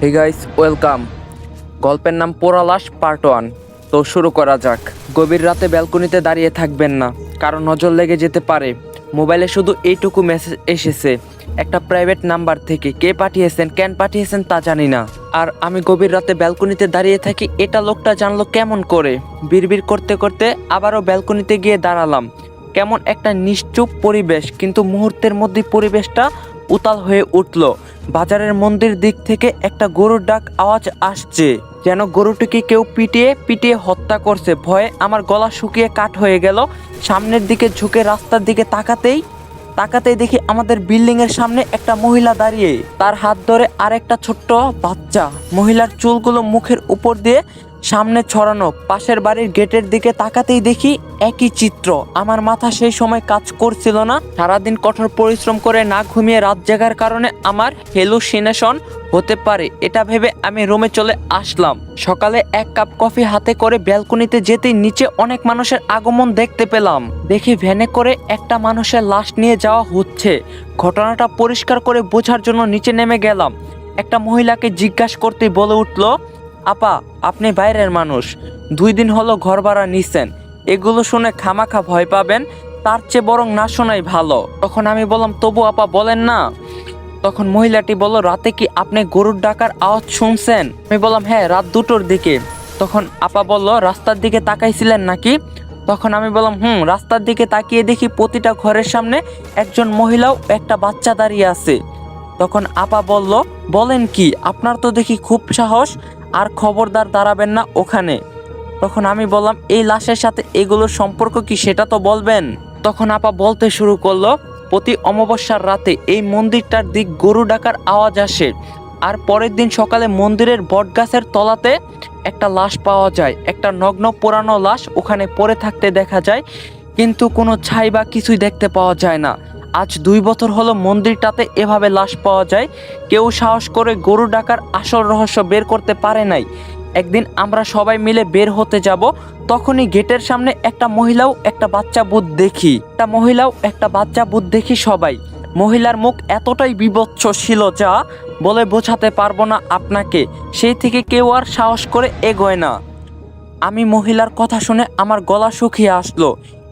Hey guys, welcome. গল্পের নাম পোড়া লাশ পার্ট 1। তো শুরু করা যাক। গভীর রাতে ব্যালকনিতে দাঁড়িয়ে থাকবেন না, কারণ নজর লেগে যেতে পারে। মোবাইলে শুধু এইটুকু মেসেজ এসেছে, একটা প্রাইভেট নাম্বার থেকে। কে পাঠিয়েছেন, কেন পাঠিয়েছেন তা জানি না। আর আমি গভীর রাতে ব্যালকনিতে দাঁড়িয়ে থাকি, এটা লোকটা জানলো কেমন করে। বিড়বিড় করতে করতে আবারও ব্যালকনিতে গিয়ে দাঁড়ালাম। কেমন একটা নিশ্চুপ পরিবেশ, কিন্তু মুহূর্তের মধ্যেই পরিবেশটা উতাল হয়ে উঠল। বাজারের মন্দির দিক থেকে একটা গরুর ডাক আওয়াজ আসছে, যেন গরুটিকে কেউ পিটিয়ে পিটিয়ে হত্যা করছে। ভয়ে আমার গলা শুকিয়ে কাঠ হয়ে গেল। সামনের দিকে ঝুঁকে রাস্তার দিকে তাকাতেই দেখি আমাদের বিল্ডিং এর সামনে একটা মহিলা দাঁড়িয়ে, তার হাত ধরে আরেকটা ছোট্ট বাচ্চা। মহিলার চুলগুলো মুখের উপর দিয়ে সামনে ছড়ানো। পাশের বাড়ির গেটের দিকে তাকাতেই দেখি একই চিত্র। আমার মাথা সেই সময় কাজ করছিল না। সারাদিন কঠোর পরিশ্রম করে না ঘুমিয়ে রাত জাগার কারণে আমার হেলুসিনেশন হতে পারে, এটা ভেবে আমি রুমে চলে আসলাম। সকালে এক কাপ কফি হাতে করে ব্যালকনিতে যেতেই নিচে অনেক মানুষের আগমন দেখতে পেলাম। দেখি ভ্যানে করে একটা মানুষের লাশ নিয়ে যাওয়া হচ্ছে। ঘটনাটা পরিষ্কার করে বোঝার জন্য নিচে নেমে গেলাম। একটা মহিলাকে জিজ্ঞাসা করতেই বলে উঠলো, আপা, আপনি বাইরের মানুষ, 2 দিন হলো ঘর ভাড়া নিছেন, এগুলো শুনে খামাখা ভয় পাবেন, তার চেয়ে বরং না শোনাই ভালো। তখন আমি বললাম, তবু আপা বলেন না। তখন মহিলাটি বলল, রাতে কি আপনি গরুর ডাকার আওয়াজ শুনছেন? আমি বললাম, হ্যাঁ, রাত 2টোর দিকে। তখন আপা বলল, রাস্তার দিকে তাকাইছিলেন নাকি? তখন আমি বললাম, রাস্তার দিকে তাকিয়ে দেখি প্রতিটা ঘরের সামনে একজন মহিলাও একটা বাচ্চা দাঁড়িয়ে আছে। তখন আপা বলল, বলেন কি, আপনার তো দেখি খুব সাহস, আর খবরদার দাঁড়াবেন না ওখানে। তখন আমি বললাম, এই লাশের সাথে এগুলোর সম্পর্ক কি সেটা তো বলবেন। তখন আপা বলতে শুরু করলো, প্রতি অমাবস্যার রাতে এই মন্দিরটার দিক গরু ডাকার আওয়াজ আসে। আর পরের দিন সকালে মন্দিরের বটগাছের তলাতে একটা লাশ পাওয়া যায়। একটা নগ্ন পোড়ানো লাশ ওখানে পড়ে থাকতে দেখা যায়, কিন্তু কোনো ছাই বা কিছুই দেখতে পাওয়া যায় না। আজ 2 বছর হলো মন্দিরটাতে এভাবে লাশ পাওয়া যায়। কেউ সাহস করে গরু ডাকার আসল রহস্য বের করতে পারে নাই। একদিন আমরা সবাই মিলে বের হতে যাব, তখনই গেটের সামনে একটা মহিলাও একটা বাচ্চা ভূত দেখি সবাই। মহিলার মুখ এতটাই বিভৎস ছিল যা বলে বোঝাতে পারবো না আপনাকে। সেই থেকে কেউ আর সাহস করে এগোয় না। আমি মহিলার কথা শুনে আমার গলা শুকিয়ে আসলো।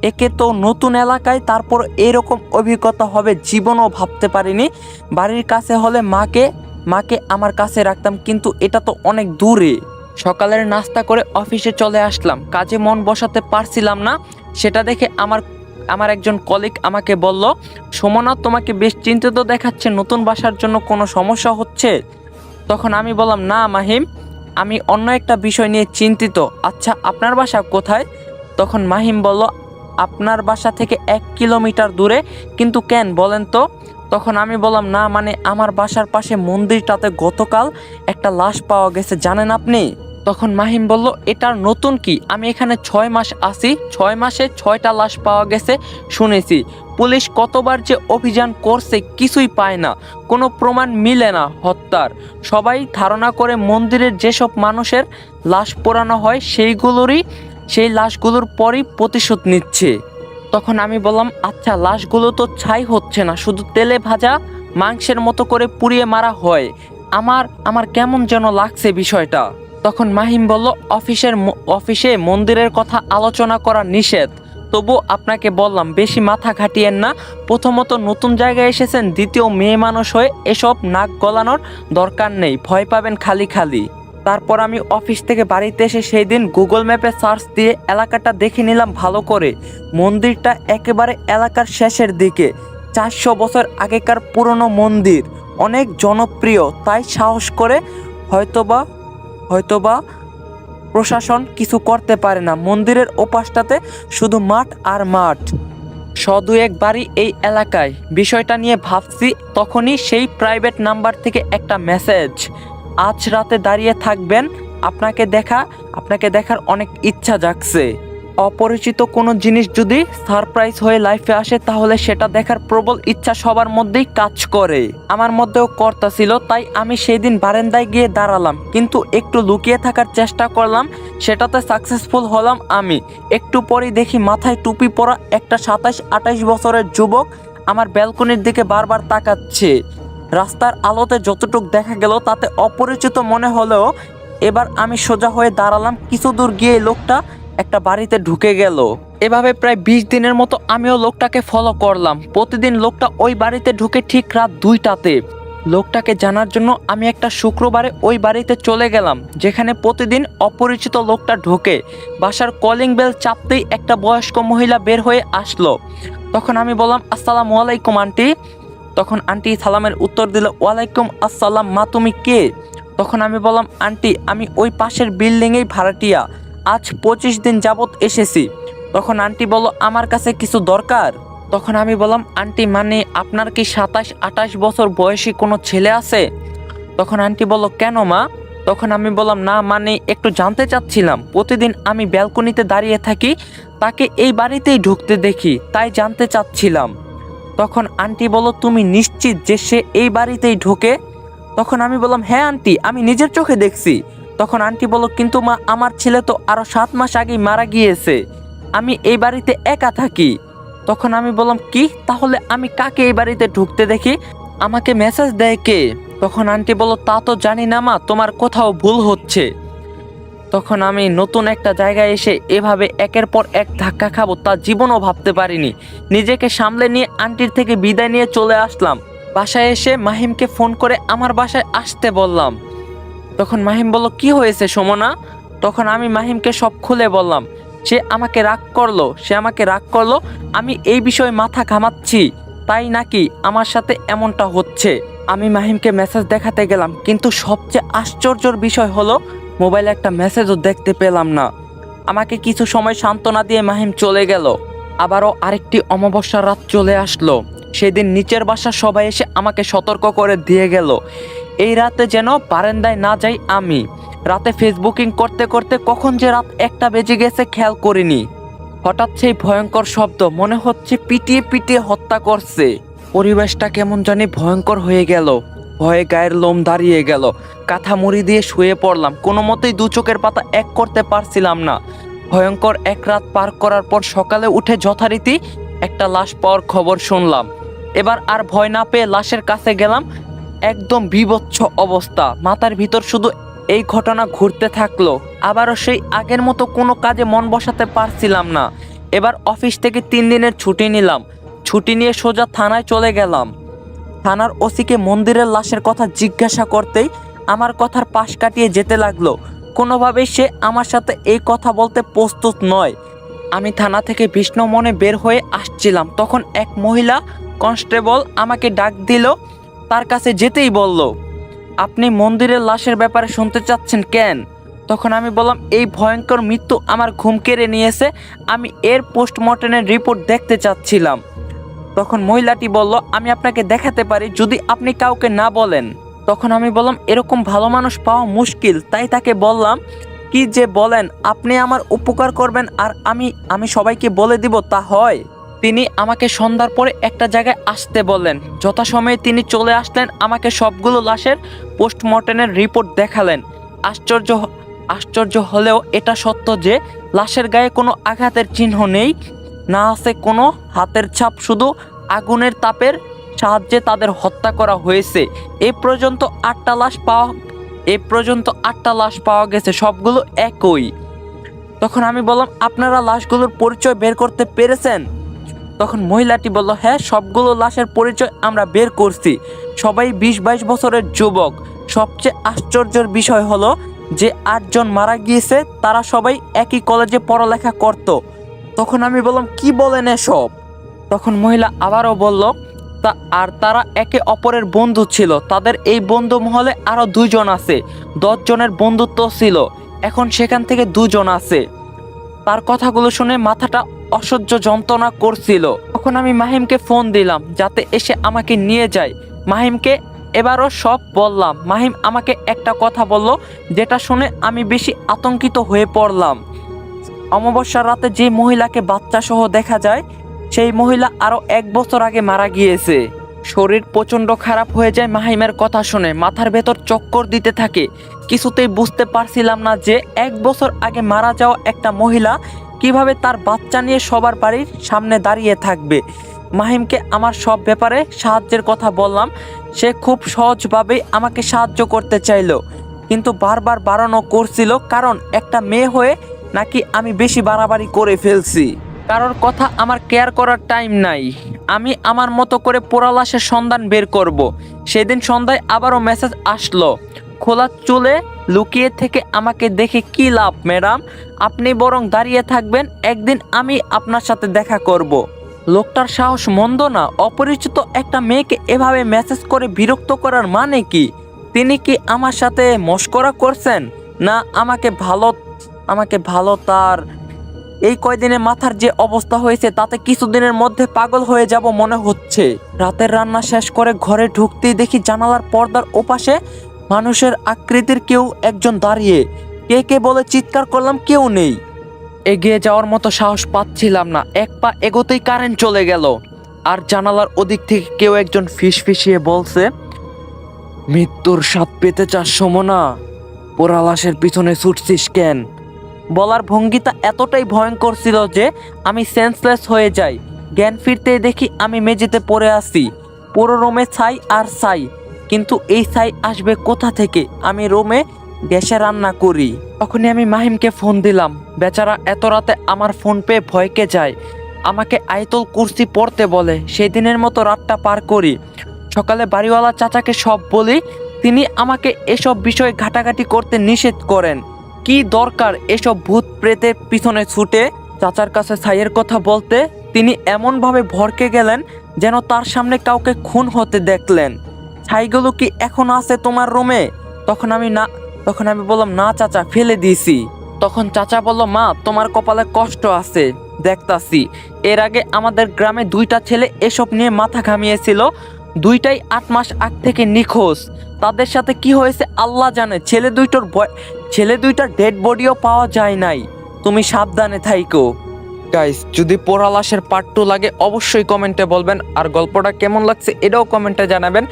একে তো নতুন এলাকায়, তারপর এরকম অভিজ্ঞতা হবে জীবনও ভাবতে পারিনি। বাড়ির কাছে হলে মাকে আমার কাছে রাখতাম, কিন্তু এটা তো অনেক দূরে। সকালের নাস্তা করে অফিসে চলে আসলাম। কাজে মন বসাতে পারছিলাম না। সেটা দেখে আমার একজন কলিগ আমাকে বলল, সুমনা, তোমাকে বেশ চিন্তিত দেখাচ্ছে, নতুন বাসার জন্য কোনো সমস্যা হচ্ছে? তখন আমি বললাম, না মাহিম, আমি অন্য একটা বিষয় নিয়ে চিন্তিত। আচ্ছা, আপনার বাসা কোথায়? তখন মাহিম বলল, আপনার বাসা থেকে 1 কিলোমিটার দূরে। কিন্তু কেন বলেন তো? তখন আমি বললাম, না মানে আমার বাসার পাশে মন্দিরটাতে গতকাল একটা লাশ পাওয়া গেছে, জানেন আপনি? তখন মাহিম বলল, এটার নতুন কি? আমি এখানে 6 মাস আছি, 6 মাসে 6টা লাশ পাওয়া গেছে শুনেছি। পুলিশ কতবার যে অভিযান করছে, কিছুই পায় না, কোনো প্রমাণ মিলে না হত্যার। সবাই ধারণা করে মন্দিরের যেসব মানুষের লাশ পোড়ানো হয় সেই লাশগুলোর পরই প্রতিশোধ নিচ্ছে। তখন আমি বললাম, আচ্ছা, লাশগুলো তো ছাই হচ্ছে না, শুধু তেলে ভাজা মাংসের মতো করে পুড়িয়ে মারা হয়। আমার কেমন যেন লাগছে বিষয়টা। তখন মাহিম বলল, অফিসে মন্দিরের কথা আলোচনা করা নিষেধ। তবু আপনাকে বললাম, বেশি মাথা ঘাটিয়েন না। প্রথমত নতুন জায়গায় এসেছেন, দ্বিতীয় মেয়ে মানুষ হয়ে এসব নাক গলানোর দরকার নেই, ভয় পাবেন খালি। তারপর আমি অফিস থেকে বাড়িতে এসে সেই দিন গুগল ম্যাপে সার্চ দিয়ে এলাকাটা দেখে নিলাম ভালো করে। মন্দিরটা একেবারে এলাকার শেষের দিকে। 400 বছর আগেকার পুরনো মন্দির, অনেক জনপ্রিয়। তাই সাহস করে হয়তোবা প্রশাসন কিছু করতে পারে না। মন্দিরের ওপাশটাতে শুধু মাঠ আর মাঠ, 100-2 বাড়ি এই এলাকায়। বিষয়টা নিয়ে ভাবছি, তখনই সেই প্রাইভেট নাম্বার থেকে একটা মেসেজ, আজ রাতে দাঁড়িয়ে থাকবেন, আপনাকে দেখার অনেক ইচ্ছা জাগছে। অপরিচিত কোনো জিনিস যদি সারপ্রাইজ হয়ে লাইফে আসে, তাহলে সেটা দেখার প্রবল ইচ্ছা সবার মধ্যেই কাজ করে। আমার মধ্যেও কর্তা ছিল, তাই আমি সেই দিন বারান্দায় গিয়ে দাঁড়ালাম, কিন্তু একটু লুকিয়ে থাকার চেষ্টা করলাম, সেটাতে সাকসেসফুল হলাম আমি। একটু পরেই দেখি মাথায় টুপি পরা একটা 27-28 বছরের যুবক আমার ব্যালকনির দিকে বারবার তাকাচ্ছে। রাস্তার আলোতে যতটুক দেখা গেল তাতে অপরিচিত মনে হলেও এবার আমি সোজা হয়ে দাঁড়ালাম। কিছু দূর গিয়ে লোকটা একটা বাড়িতে ঢুকে গেল। এভাবে প্রায় 20 দিনের মতো আমিও লোকটাকে ফলো করলাম। প্রতিদিন লোকটা ওই বাড়িতে ঢুকে ঠিক রাত 2টাতে। লোকটাকে জানার জন্য আমি একটা শুক্রবারে ওই বাড়িতে চলে গেলাম, যেখানে প্রতিদিন অপরিচিত লোকটা ঢোকে। বাসার কলিং বেল চাপতেই একটা বয়স্ক মহিলা বের হয়ে আসলো। তখন আমি বললাম, আসসালামু আলাইকুম আন্টি। তখন আন্টি সালামের উত্তর দিল, ওয়ালাইকুম আসসালাম, মা তুমি কে? তখন আমি বললাম, আন্টি আমি ওই পাশের বিল্ডিংয়েই ভাড়াটিয়া, আজ 25 দিন যাবত এসেছি। তখন আন্টি বলল, আমার কাছে কিছু দরকার। তখন আমি বললাম, আন্টি মানে আপনার কি 27-28 বছর বয়সী কোনো ছেলে আছে? তখন আন্টি বলল, কেন মা? তখন আমি বললাম, না মানে একটু জানতে চাচ্ছিলাম, প্রতিদিন আমি ব্যালকনিতে দাঁড়িয়ে থাকি, তাকে এই বাড়িতেই ঢুকতে দেখি, তাই জানতে চাচ্ছিলাম। তখন আন্টি বলল, তুমি নিশ্চিত যে সে এই বাড়িতেই ঢোকে? তখন আমি বললাম, হ্যাঁ আন্টি আমি নিজের চোখে দেখছি। তখন আন্টি বলল, কিন্তু মা আমার ছেলে তো আরো 7 মাস আগেই মারা গিয়েছে, আমি এই বাড়িতে একা থাকি। তখন আমি বললাম, কি তাহলে আমি কাকে এই বাড়িতে ঢুকতে দেখি? আমাকে মেসেজ দেয় কে? তখন আন্টি বলল, তা তো জানি না মা, তোমার কোথাও ভুল হচ্ছে। তখন আমি নতুন একটা জায়গায় এসে এভাবে একের পর এক ধাক্কা খাবো তা জীবনও ভাবতে পারিনি। নিজেকে সামলে নিয়ে আন্টির থেকে বিদায় নিয়ে চলে আসলাম। বাসায় এসে মাহিমকে ফোন করে আমার বাসায় আসতে বললাম। তখন মাহিম বলল, কি হয়েছে সুমনা? তখন আমি মাহিমকে সব খুলে বললাম। সে আমাকে রাগ করলো আমি এই বিষয়ে মাথা ঘামাচ্ছি, তাই নাকি আমার সাথে এমনটা হচ্ছে। আমি মাহিমকে মেসেজ দেখাতে গেলাম, কিন্তু সবচেয়ে আশ্চর্যের বিষয় হলো মোবাইলে একটা মেসেজও দেখতে পেলাম না। আমাকে কিছু সময় সান্ত্বনা দিয়ে মাহিম চলে গেল। আবারও আরেকটি অমাবস্যার রাত চলে আসলো। সেদিন নিচের বাসার সবাই এসে আমাকে সতর্ক করে দিয়ে গেল এই রাতে যেন বারান্দায় না যাই আমি। রাতে ফেসবুকিং করতে করতে কখন যে রাত 1টা বেজে গেছে খেয়াল করিনি। হঠাৎ সেই ভয়ঙ্কর শব্দ, মনে হচ্ছে পিটিয়ে পিটিয়ে হত্যা করছে। পরিবেশটা কেমন জানি ভয়ঙ্কর হয়ে গেল। ভয়ে গায়ের লোম দাঁড়িয়ে গেল। কাঁথা মুড়ি দিয়ে শুয়ে পড়লাম। কোনো মতেই 2 চোখের পাতা এক করতে পারছিলাম না। ভয়ঙ্কর এক রাত পার করার পর সকালে উঠে যথারীতি একটা লাশ পাওয়ার খবর শুনলাম। এবার আর ভয় না পেয়ে লাশের কাছে গেলাম। একদম বিভৎস অবস্থা, মাথার ভিতর শুধু এই ঘটনা ঘুরতে থাকলো। আবারও সেই আগের মতো কোনো কাজে মন বসাতে পারছিলাম না। এবার অফিস থেকে 3 দিনের ছুটি নিলাম। ছুটি নিয়ে সোজা থানায় চলে গেলাম। থানার ওসিকে মন্দিরের লাশের কথা জিজ্ঞাসা করতেই আমার কথার পাশ কাটিয়ে যেতে লাগলো। কোনোভাবেই সে আমার সাথে এই কথা বলতে প্রস্তুত নয়। আমি থানা থেকে বিষণ্ণ মনে বের হয়ে আসছিলাম, তখন এক মহিলা কনস্টেবল আমাকে ডাক দিল, তার কাছে যেতেই বলল, আপনি মন্দিরের লাশের ব্যাপারে শুনতে চাচ্ছেন কেন? তখন আমি বললাম, এই ভয়ঙ্কর মৃত্যু আমার ঘুম কেড়ে নিয়েছে, আমি এর পোস্টমর্টমের রিপোর্ট দেখতে চাচ্ছিলাম। তখন মহিলাটি বলল, আমি আপনাকে দেখাতে পারি যদি আপনি কাউকে না বলেন। তখন আমি বললাম, এরকম ভালো মানুষ পাওয়া মুশকিল, তাই তাকে বললাম, কি যে বলেন, আপনি আমার উপকার করবেন আর আমি সবাইকে বলে দিব, তা হয়? তিনি আমাকে সন্ধ্যার পরে একটা জায়গায় আসতে বললেন। যথাসময়ে তিনি চলে আসলেন, আমাকে সবগুলো লাশের পোস্টমর্টমের রিপোর্ট দেখালেন। আশ্চর্য হলেও এটা সত্য যে লাশের গায়ে কোনো আঘাতের চিহ্ন নেই, না আছে কোনো হাতের ছাপ, শুধু আগুনের তাপের সাহায্যে তাদের হত্যা করা হয়েছে। এ পর্যন্ত 8টা লাশ পাওয়া গেছে, সবগুলো একই। তখন আমি বললাম, আপনারা লাশগুলোর পরিচয় বের করতে পেরেছেন? তখন মহিলাটি বলল, হ্যাঁ সবগুলো লাশের পরিচয় আমরা বের করছি, সবাই 20-22 বছরের যুবক। সবচেয়ে আশ্চর্যের বিষয় হলো যে 8 জন মারা গিয়েছে তারা সবাই একই কলেজে পড়ালেখা করত। তখন আমি বললাম, কি বলেন এসব? তখন মহিলা আবারও বলল, তারা একে অপরের বন্ধু ছিল। তাদের এই বন্ধু মহলে আরো 2 জন আছে। 10 জনের বন্ধুত্ব ছিল, এখন সেখান থেকে 2 জন আছে। তার কথাগুলো শুনে মাথাটা অসহ্য যন্ত্রণা করছিল। তখন আমি মাহিমকে ফোন দিলাম যাতে এসে আমাকে নিয়ে যায়। মাহিমকে এবারও সব বললাম। মাহিম আমাকে একটা কথা বলল, যেটা শুনে আমি বেশি আতঙ্কিত হয়ে পড়লাম। অমাবস্যার রাতে যে মহিলাকে বাচ্চা সহ দেখা যায়, সেই মহিলা আরো 1 বছর আগে মারা গিয়েছে। শরীর প্রচণ্ড খারাপ হয়ে যায় মাহিমের কথা শুনে, মাথার ভেতর চক্কর দিতে থাকে। কিছুতেই বুঝতে পারছিলাম না যে 1 বছর আগে মারা যাওয়া একটা মহিলা কিভাবে তার বাচ্চা নিয়ে সবার বাড়ির সামনে দাঁড়িয়ে থাকবে। মাহিমকে আমার সব ব্যাপারে সাহায্যের কথা বললাম। সে খুব সহজভাবেই আমাকে সাহায্য করতে চাইলো, কিন্তু বারবার বারণও করছিল, কারণ একটা মেয়ে হয়ে নাকি আমি বেশি বাড়াবাড়ি করে ফেলছি। কারোর কথা আমার কেয়ার করার টাইম নাই। আমি আমার মতো করে পোড়া লাশের সন্ধান বের করব। সেদিন সন্ধ্যায় আবারও মেসেজ আসলো, খোলা চুলে লুকিয়ে থেকে আমাকে দেখে কি লাভ ম্যাডাম, আপনি বরং দাঁড়িয়ে থাকবেন, একদিন আমি আপনার সাথে দেখা করব। লোকটার সাহস মন্দ না। অপরিচিত একটা মেয়েকে এভাবে মেসেজ করে বিরক্ত করার মানে কি? তিনি কি আমার সাথে মশকরা করছেন, না আমাকে ভালো তার এই কয়দিনে মাথার যে অবস্থা হয়েছে তাতে কিছুদিনের মধ্যে পাগল হয়ে যাব মনে হচ্ছে। রাতের রান্না শেষ করে ঘরে ঢুকতেই দেখি জানালার পর্দার ওপাশে মানুষের আকৃতির কেউ একজন দাঁড়িয়ে। কে কে বলে চিৎকার করলাম, কেউ নেই। এগিয়ে যাওয়ার মতো সাহস পাচ্ছিলাম না। এক পা এগোতেই কারেন্ট চলে গেল, আর জানালার ওদিক থেকে কেউ একজন ফিসফিসিয়ে বলছে, মৃত্যুর স্বাদ পেতে চাস সমনা, পোড়া লাশের পিছনে ছুটছিস কেন? বলার ভঙ্গিটা এতটাই ভয়ঙ্কর ছিল যে আমি সেন্সলেস হয়ে যাই। জ্ঞান ফিরতেই দেখি আমি মেঝেতে পড়ে আছি। পুরো রুমে ছাই আর ছাই, কিন্তু এই ছাই আসবে কোথা থেকে? আমি রুমে গ্যাসে রান্না করি। তখনই আমি মাহিমকে ফোন দিলাম। বেচারা এত রাতে আমার ফোন পেয়ে ভয়কে যায়, আমাকে আয়াতুল কুরসি পড়তে বলে। সেই দিনের মতো রাতটা পার করি। সকালে বাড়িওয়ালা চাচাকে সব বলি, তিনি আমাকে এসব বিষয় ঘাটাঘাটি করতে নিষেধ করেন। কি দরকার এসব ভূত প্রেতের পিছনে ছুটে? চাচার কাছে ছাইয়ের কথা বলতে তিনি এমনভাবে ভড়কে গেলেন যেন তার সামনে কাউকে খুন হতে দেখলেন। ছাইগুলো কি এখন আছে তোমার রুমে? তখন আমি বললাম, না চাচা, ফেলে দিয়েছি। তখন চাচা বলল, মা, তোমার কপালে কষ্ট আছে, দেখতাছি। এর আগে আমাদের গ্রামে 2টা ছেলে এসব নিয়ে মাথা ঘামিয়েছিল, 2টাই 8 মাস আগ থেকে নিখোঁজ। তাদের সাথে কি হয়েছে আল্লাহ জানে। ছেলে দুইটার ডেড বডিও পাওয়া যায় নাই। তুমি সাবধানে থাইকো। গাইস, যদি পোড়া লাশের পার্ট 2 লাগে অবশ্যই কমেন্টে বলবেন, আর গল্পটা কেমন লাগছে এটাও কমেন্টে জানাবেন।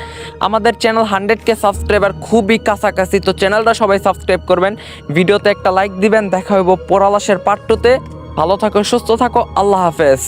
আমাদের চ্যানেল 100K সাবস্ক্রাইবার খুবই কাছাকাছি, তো চ্যানেলটা সবাই সাবস্ক্রাইব করবেন, ভিডিওতে একটা লাইক দিবেন। দেখা হইব পোড়া লাশের পার্ট 2-তে। ভালো থাকো, সুস্থ থাকো, আল্লাহ হাফেজ।